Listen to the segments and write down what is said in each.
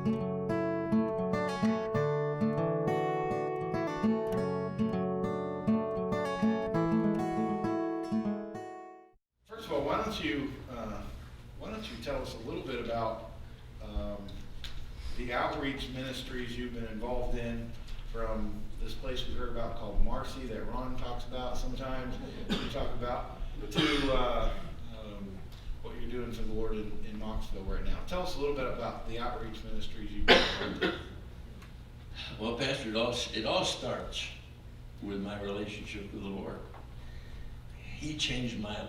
First of all, why don't you tell us a little bit about um, the outreach ministries you've been involved in, from this place we heard about called Marcy that Ron talks about sometimes, you talk about, to what you're doing for the Lord in Knoxville right now. Tell us a little bit about the outreach ministries you've been involved in. Well, Pastor, it all starts with my relationship with the Lord. He changed my life.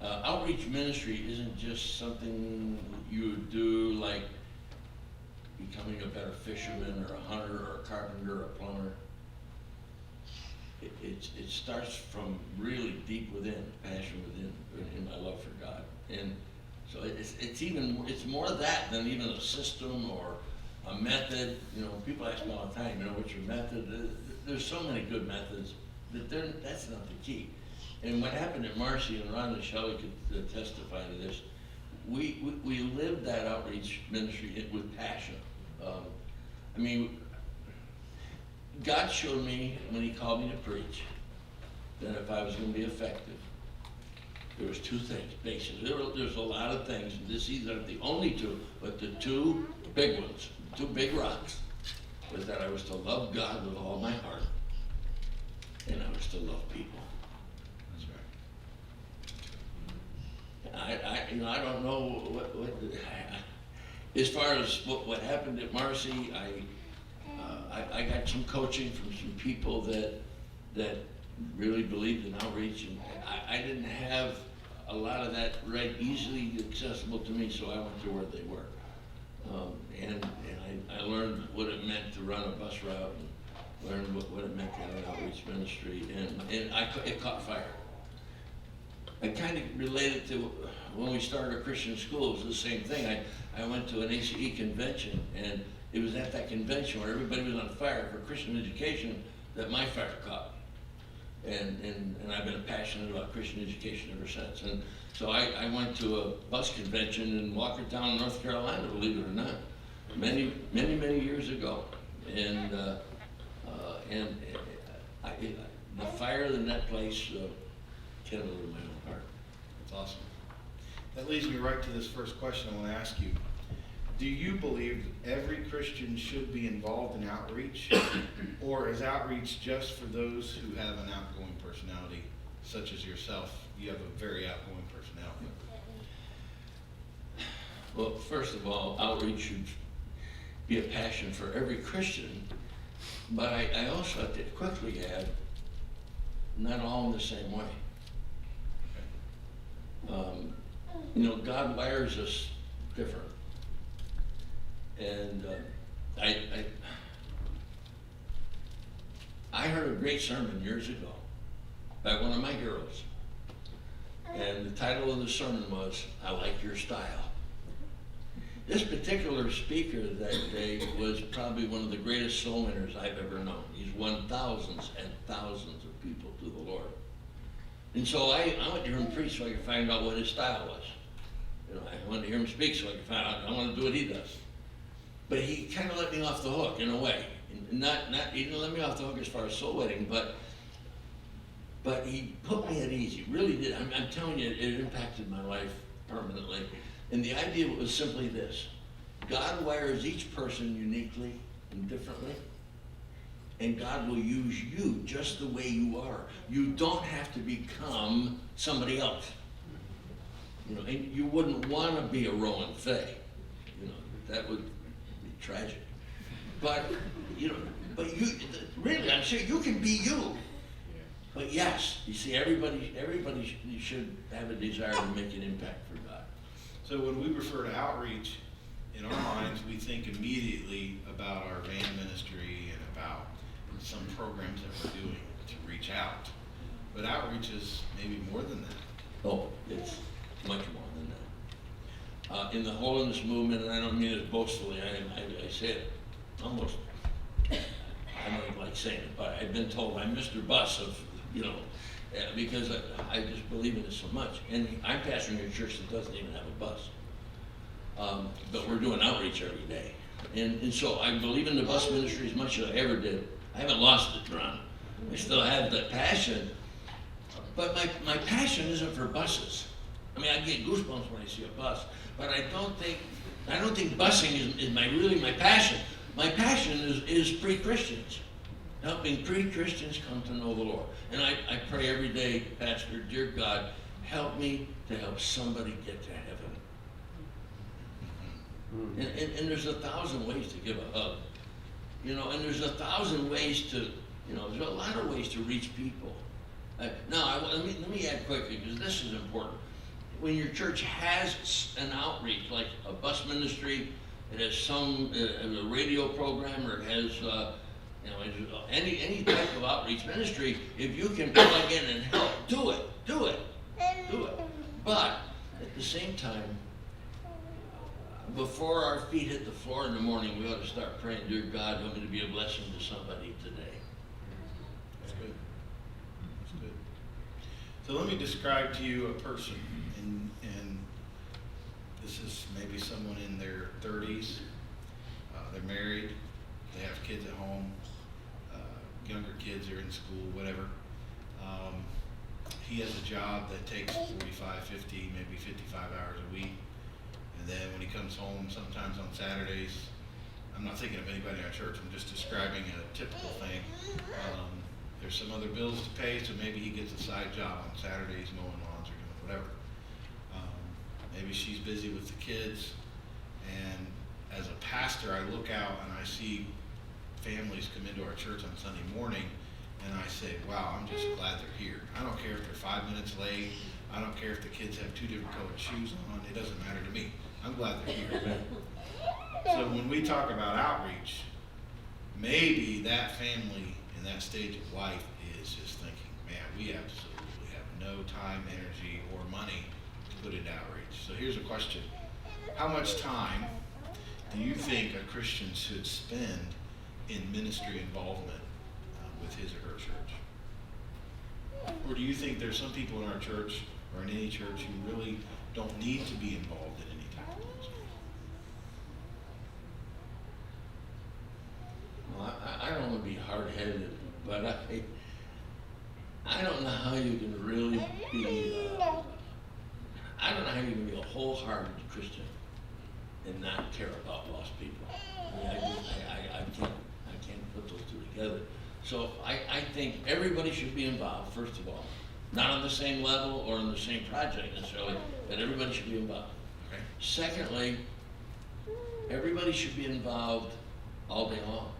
Outreach ministry isn't just something you would do like becoming a better fisherman or a hunter or a carpenter or a plumber. It starts from really deep within, passion within, in my love for God. And so it's more that than even a system or a method. You know, people ask me all the time, you know, what's your method? There's so many good methods, but that's not the key. And what happened at Marcy, and Ron and Shelley could testify to this, we lived that outreach ministry with passion. I mean, God showed me when He called me to preach that if I was going to be effective, there was two things, basically. There's a lot of things, and these aren't the only two, but the two big ones, two big rocks, was that I was to love God with all my heart, and I was to love people. I don't know what as far as what happened at Marcy, I got some coaching from some people that really believed in outreach, and I didn't have a lot of that right easily accessible to me, so I went to where they were, and I learned what it meant to run a bus route, and learned what it meant to have an outreach ministry, and it caught fire. I kind of related to when we started a Christian school. It was the same thing. I went to an ACE convention, and it was at that convention where everybody was on fire for Christian education that my fire caught. And I've been passionate about Christian education ever since. And so I went to a bus convention in Walkertown, North Carolina, believe it or not, many years ago. And the fire in that place kindled in my own heart. That's awesome. That leads me right to this first question I want to ask you. Do you believe every Christian should be involved in outreach, or is outreach just for those who have an outgoing personality, such as yourself? You have a very outgoing personality. Well, first of all, outreach should be a passion for every Christian, but I also have to quickly add, not all in the same way. You know, God wires us different. And I heard a great sermon years ago by one of my heroes. And the title of the sermon was, "I Like Your Style." This particular speaker that day was probably one of the greatest soul winners I've ever known. He's won thousands and thousands of people to the Lord. And so I went to hear him preach so I could find out what his style was. You know, I wanted to hear him speak so I could find out, I want to do what he does. But he kind of let me off the hook in a way. He didn't let me off the hook as far as soul winning, but he put me at ease. He really did. I'm telling you, it impacted my life permanently. And the idea was simply this: God wires each person uniquely and differently, and God will use you just the way you are. You don't have to become somebody else. You know, and you wouldn't want to be a Rowan Fay. You know, that would be tragic. But you know, really, I'm saying you can be you. But yes, you see, everybody should have a desire to make an impact for God. So when we refer to outreach, in our minds, we think immediately about our van ministry and about some programs that we're doing to reach out. But outreach is maybe more than that. Oh, it's much more than that. In the holiness movement, and I don't mean it boastfully, I say it almost, I don't even like saying it, but I've been told I'm Mr. Bus of, you know, because I just believe in it so much. And I'm pastoring a church that doesn't even have a bus. but we're doing outreach every day. And so I believe in the bus ministry as much as I ever did. I haven't lost it, Ron. I still have that passion. But my passion isn't for buses. I mean, I get goosebumps when I see a bus, but I don't think busing is really my passion. My passion is pre-Christians, helping pre-Christians come to know the Lord. And I pray every day, Pastor, dear God, help me to help somebody get to heaven. And there's 1,000 ways to give a hug, and there's 1,000 ways to, there's a lot of ways to reach people. Now, let me add quickly, because this is important. When your church has an outreach, like a bus ministry, it has a radio program, or it has, any type of outreach ministry, if you can plug in and help, do it. But at the same time, before our feet hit the floor in the morning, we ought to start praying, dear God, help me to be a blessing to somebody today. That's good. That's good. So let me describe to you a person, and this is maybe someone in their 30s. They're married, they have kids at home, younger kids are in school, whatever. He has a job that takes 45, 50, maybe 55 hours a week. And then when he comes home, sometimes on Saturdays, I'm not thinking of anybody in our church, I'm just describing a typical thing. There's some other bills to pay, so maybe he gets a side job on Saturdays, mowing lawns or doing whatever. Maybe she's busy with the kids. And as a pastor, I look out and I see families come into our church on Sunday morning, and I say, wow, I'm just glad they're here. I don't care if they're 5 minutes late. I don't care if the kids have 2 different colored shoes on. It doesn't matter to me. I'm glad they're here. So when we talk about outreach, maybe that family in that stage of life is just thinking, man, we absolutely have no time, energy, or money to put into outreach. So here's a question. How much time do you think a Christian should spend in ministry involvement with his or her church? Or do you think there's some people in our church or in any church who really don't need to be involved in any type of ministry? Well, I don't want to be hard-headed, but I don't know how you can really be, I don't know how you can be a wholehearted Christian and not care about lost people. I mean, I can't put those two together. So I think everybody should be involved, first of all. Not on the same level or in the same project necessarily, but everybody should be involved. Okay. Secondly, everybody should be involved all day long.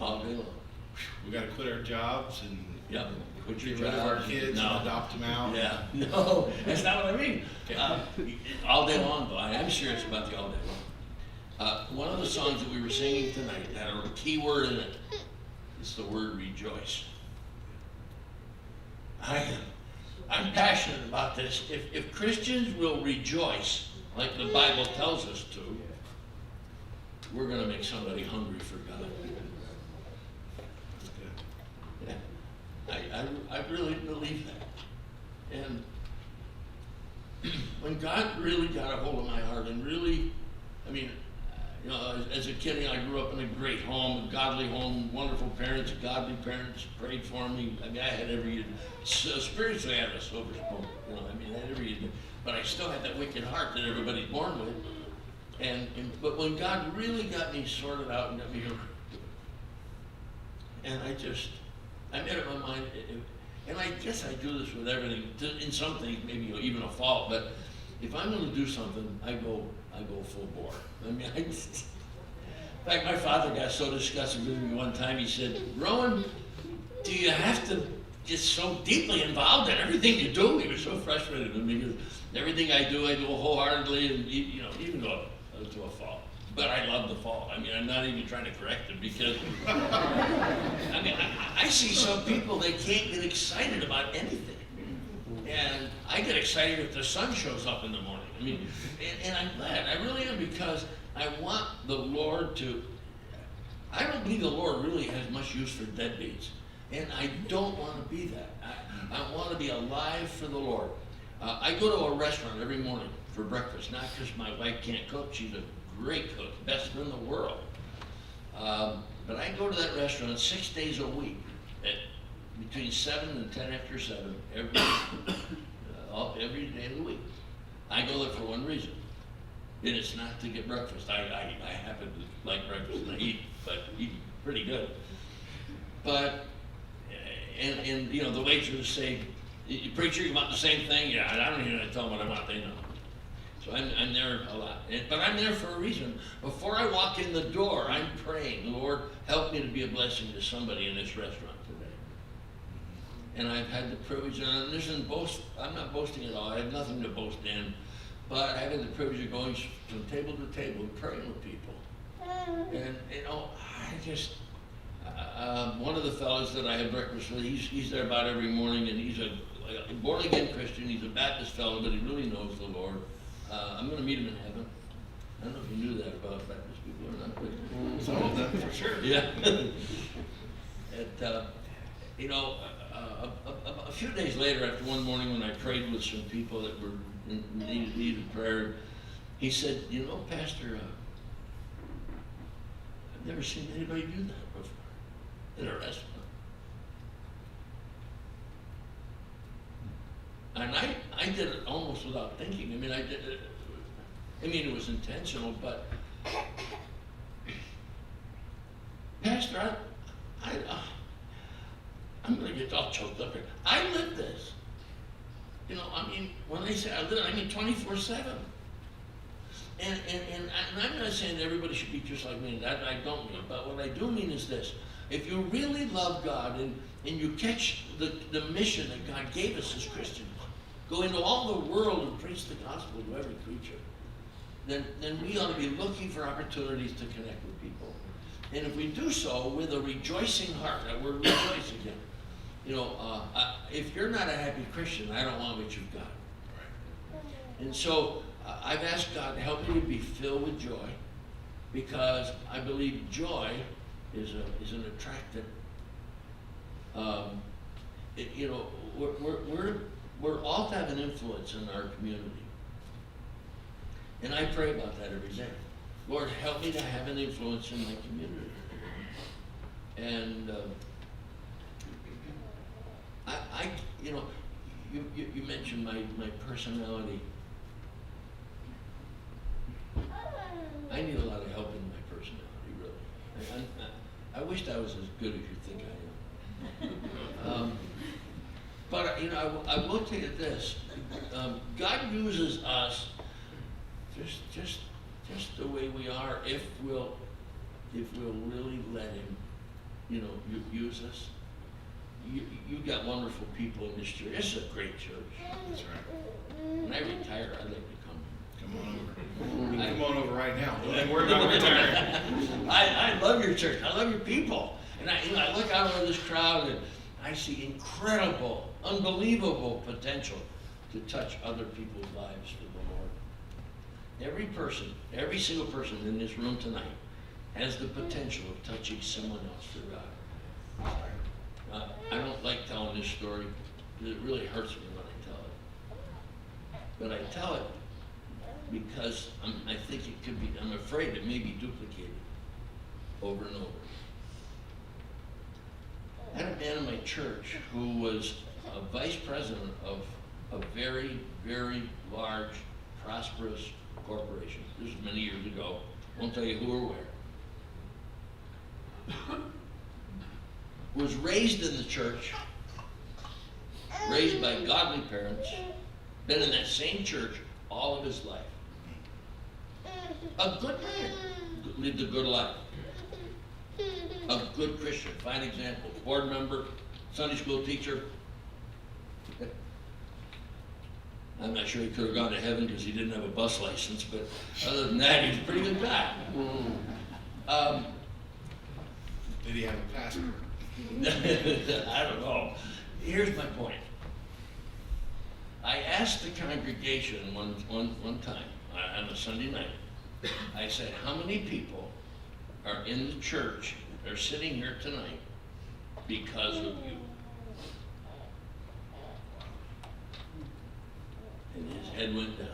All day long. We got to quit our jobs and Yep. Quit your get rid of our jobs. kids No. and adopt them out. Yeah, no, that's not what I mean. All day long, though, I am serious about the all day long. One of the songs that we were singing tonight had a key word in it. It's the word rejoice. I'm passionate about this. If Christians will rejoice, like the Bible tells us to, we're going to make somebody hungry for God. Yeah, I really believe that. And when God really got a hold of my heart and really, I mean, as a kid, I grew up in a great home, a godly home, wonderful parents, godly parents, prayed for me. I mean, I had every, spiritually I had a silver spoon, I mean, I had every, but I still had that wicked heart that everybody's born with. But when God really got me sorted out and got me, and I made up my mind, and I guess I do this with everything, in some things, maybe even a fault, but if I'm going to do something, I go full bore. I mean, in fact, my father got so disgusted with me one time, he said, Rowan, do you have to get so deeply involved in everything you do? He was so frustrated with me because everything I do wholeheartedly, and even go to a fault. But I love the fault. I mean, I'm not even trying to correct it because, I mean, I see some people, they can't get excited about anything. And I get excited if the sun shows up in the morning. I mean, and I'm glad, I really am, because I want the Lord to, I don't believe the Lord really has much use for deadbeats. And I don't want to be that. I want to be alive for the Lord. I go to a restaurant every morning for breakfast, not because my wife can't cook, she's a great cook, best in the world. But I go to that restaurant 6 days a week, between 7 and 10 after 7, every day of the week. I go there for one reason, and it's not to get breakfast. I happen to like breakfast and I eat, but eat pretty good. But, and you know, the waitress say, preacher, you want the same thing? Yeah, I don't even tell them what I want, they know. So I'm there a lot, but I'm there for a reason. Before I walk in the door, I'm praying, Lord, help me to be a blessing to somebody in this restaurant today. And I've had the privilege, and I'm not boasting at all, I have nothing to boast in, but I've had the privilege of going from table to table and praying with people. And, you know, I just, one of the fellows that I had breakfast with, he's there about every morning, and he's a born-again Christian, he's a Baptist fellow, but he really knows the Lord. I'm going to meet him in heaven. I don't know if you knew that about Baptist people or not, but Some of them, for sure. yeah. You know, a few days later, after one morning when I prayed with some people that were needed prayer, he said, you know, Pastor, I've never seen anybody do that before in a restaurant. And I did it almost without thinking. I mean, I did it. I mean, it was intentional, but Pastor, I'm going to get all choked up here. I live this. You know, I mean, when they say I live it, I mean 24/7. And I'm not saying everybody should be just like me. That I don't mean. But what I do mean is this: if you really love God and you catch the mission that God gave us as Christians, go into all the world and preach the gospel to every creature, then we ought to be looking for opportunities to connect with people. And if we do so with a rejoicing heart, that word rejoice again, you know, if you're not a happy Christian, I don't want what you've got. And so I've asked God to help me to be filled with joy, because I believe joy is an attractant. You know, we're all to have an influence in our community. And I pray about that every day. Lord, help me to have an influence in my community. And you know, you mentioned my personality. I need a lot of help in my personality, really. I wished I was as good as you think I am. But you know, I will tell you this: God uses us just the way we are, if we'll really let Him, you know, use us. You got wonderful people in this church. This is a great church. That's right. When I retire, I'd like to come. Come on over. You can come on over right now. Don't even worry about retiring. I love your church. I love your people. And I look out over this crowd and I see incredible, unbelievable potential to touch other people's lives for the Lord. Every person, every single person in this room tonight has the potential of touching someone else for God. I don't like telling this story because it really hurts me when I tell it. But I tell it because I think it could be, I'm afraid it may be duplicated over and over. I had a man in my church who was a vice president of a very, very large, prosperous corporation. This was many years ago. Won't tell you who or where. Was raised in the church, raised by godly parents, been in that same church all of his life. A good man, lived a good life. A good Christian, fine example, board member, Sunday school teacher. I'm not sure he could have gone to heaven because he didn't have a bus license, but other than that, he's a pretty good guy. Did he have a pastor? I don't know. Here's my point. I asked the congregation one time on a Sunday night, I said, how many people are in the church, are sitting here tonight because of you? And his head went down.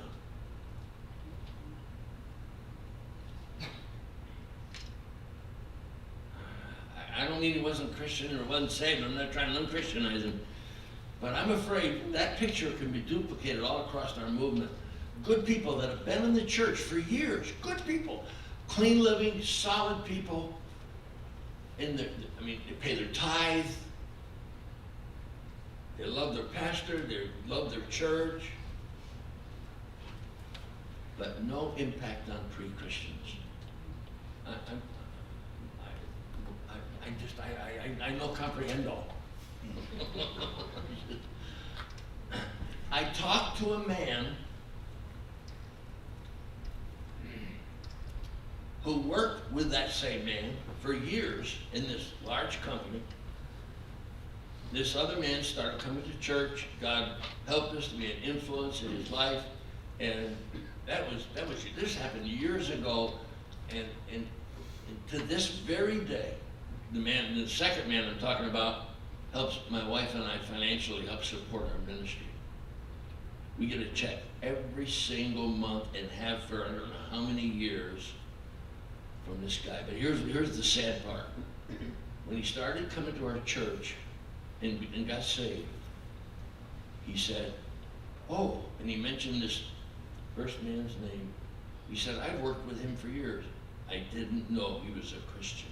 I don't mean he wasn't Christian or wasn't saved. I'm not trying to unchristianize him. But I'm afraid that picture can be duplicated all across our movement. Good people that have been in the church for years, good people, clean living, solid people, and they pay their tithe, they love their pastor, they love their church, but no impact on pre-Christians. I no comprehendo. I talked to a man who worked with that same man for years in this large company. This other man started coming to church. God helped us to be an influence in his life, and this happened years ago, and to this very day, the second man I'm talking about helps my wife and I financially help support our ministry. We get a check every single month and have for I don't know how many years from this guy. But here's the sad part. When he started coming to our church and got saved, he said, oh, and he mentioned this first man's name. He said, I've worked with him for years. I didn't know he was a Christian.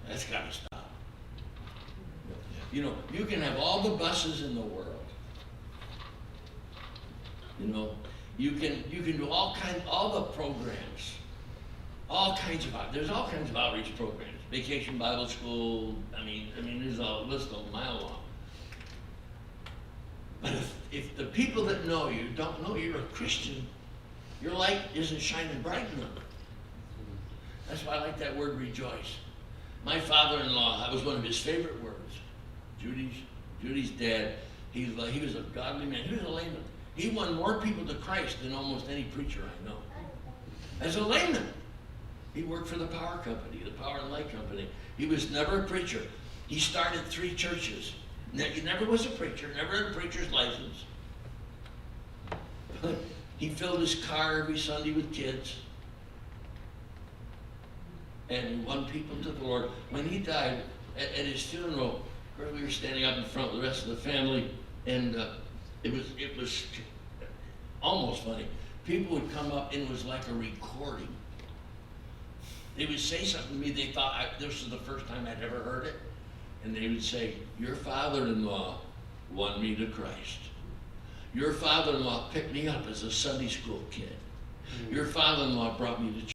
That's got to stop. You know, you can have all the buses in the world. You know, you can do all the programs, there's all kinds of outreach programs, Vacation Bible School. I mean, there's a list a mile long. But if the people that know you don't know you're a Christian, your light isn't shining bright enough. That's why I like that word rejoice. My father-in-law, that was one of his favorite words. Judy's dad, he was a godly man. He was a layman. He won more people to Christ than almost any preacher I know. As a layman, he worked for the power company, the power and light company. He was never a preacher. He started 3 churches. He never was a preacher, never had a preacher's license. But he filled his car every Sunday with kids. And he won people to the Lord. When he died, at his funeral, we were standing up in front with the rest of the family, and it was almost funny. People would come up, and it was like a recording. They would say something to me. They thought this was the first time I'd ever heard it, and they would say, "Your father-in-law won me to Christ. Your father-in-law picked me up as a Sunday school kid. Your father-in-law brought me to church.